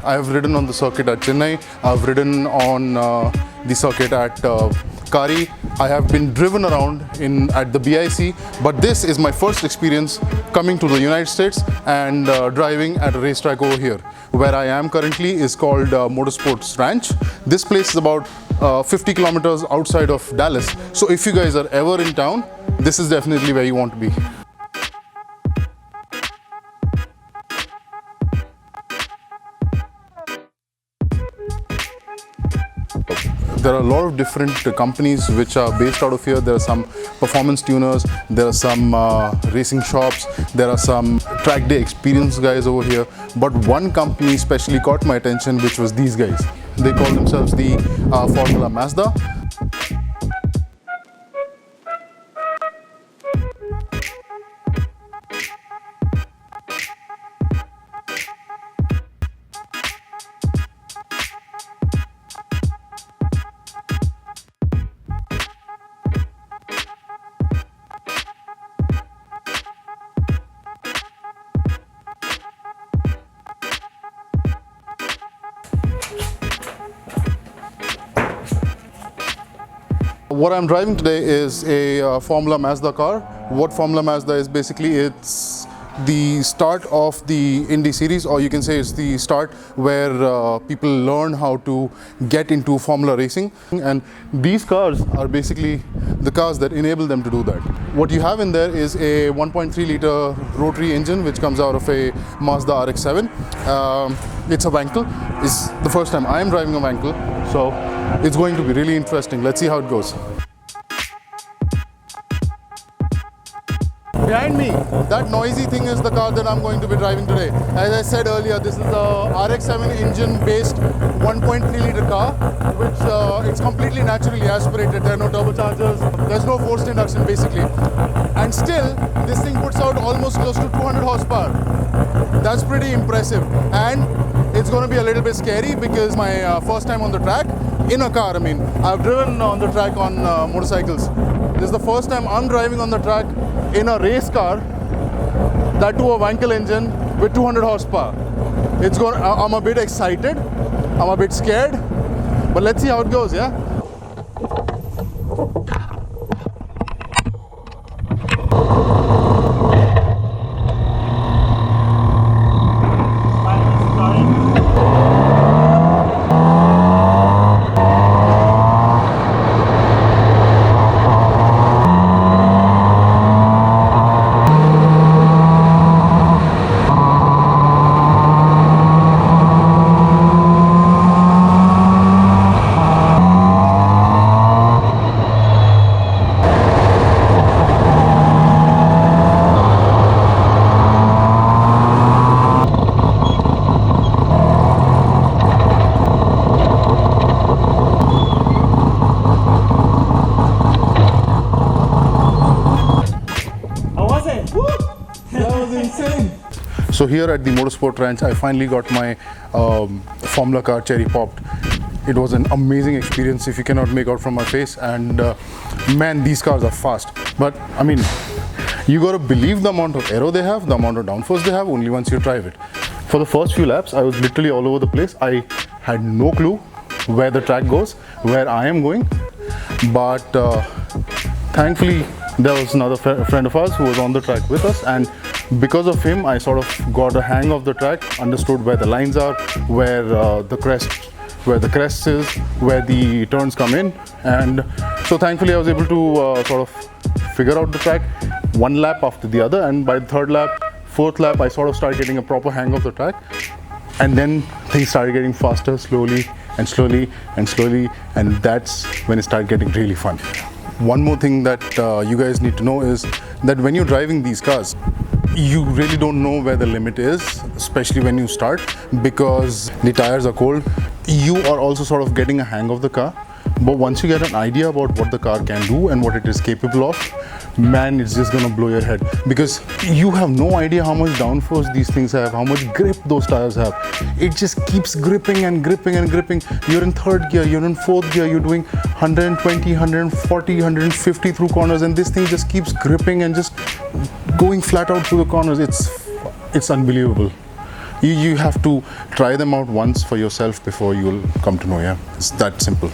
I have ridden on the circuit at Chennai, I've ridden on the circuit at Kari. I have been driven around at the BIC, but this is my first experience coming to the United States and driving at a racetrack over here. Where I am currently is called Motorsports Ranch. This place is about 50 kilometers outside of Dallas. So if you guys are ever in town, this is definitely where you want to be. There are a lot of different companies which are based out of here. There are some performance tuners, there are some racing shops, there are some track day experience guys over here. But one company especially caught my attention, which was these guys. They call themselves the Formula Mazda. What I'm driving today is a Formula Mazda car. What Formula Mazda is basically, it's the start of the Indy series, or you can say it's the start where people learn how to get into Formula racing. And these cars are basically the cars that enable them to do that. What you have in there is a 1.3 liter rotary engine which comes out of a Mazda RX-7. It's a Wankel. It's the first time I am driving a Wankel, so it's going to be really interesting. Let's see how it goes. Behind me, that noisy thing is the car that I'm going to be driving today. As I said earlier, this is the RX-7 engine-based 1.3 liter car, which it's completely naturally aspirated. There are no turbochargers, there's no forced induction basically. And still, this thing puts out almost close to 200 horsepower. That's pretty impressive. And it's going to be a little bit scary because my first time on the track in a car. I mean, I've driven on the track on motorcycles. This is the first time I'm driving on the track in a race car, that too a Wankel engine with 200 horsepower. I'm a bit excited, I'm a bit scared, but let's see how it goes, yeah? So here at the Motorsport Ranch, I finally got my Formula car cherry popped. It was an amazing experience if you cannot make out from my face, and man, these cars are fast. But I mean, you gotta believe the amount of aero they have, the amount of downforce they have only once you drive it. For the first few laps, I was literally all over the place. I had no clue where the track goes, where I am going, but thankfully there was another friend of ours who was on the track with us, and because of him I sort of got a hang of the track, understood where the lines are, where the crest is, where the turns come in, and so thankfully I was able to sort of figure out the track one lap after the other, and by the third lap, fourth lap, I sort of started getting a proper hang of the track, and then things started getting faster slowly and slowly and slowly, and that's when it started getting really fun. One more thing that you guys need to know is that when you're driving these cars, you really don't know where the limit is, especially when you start, because the tires are cold. You are also sort of getting a hang of the car, but once you get an idea about what the car can do and what it is capable of, man, it's just gonna blow your head, because you have no idea how much downforce these things have, how much grip those tires have. It just keeps gripping and gripping and gripping. You're in third gear, you're in fourth gear, you're doing 120, 140, 150 through corners, and this thing just keeps gripping and just going flat out through the corners. It's unbelievable. You have to try them out once for yourself before you will come to know. Yeah, it's that simple.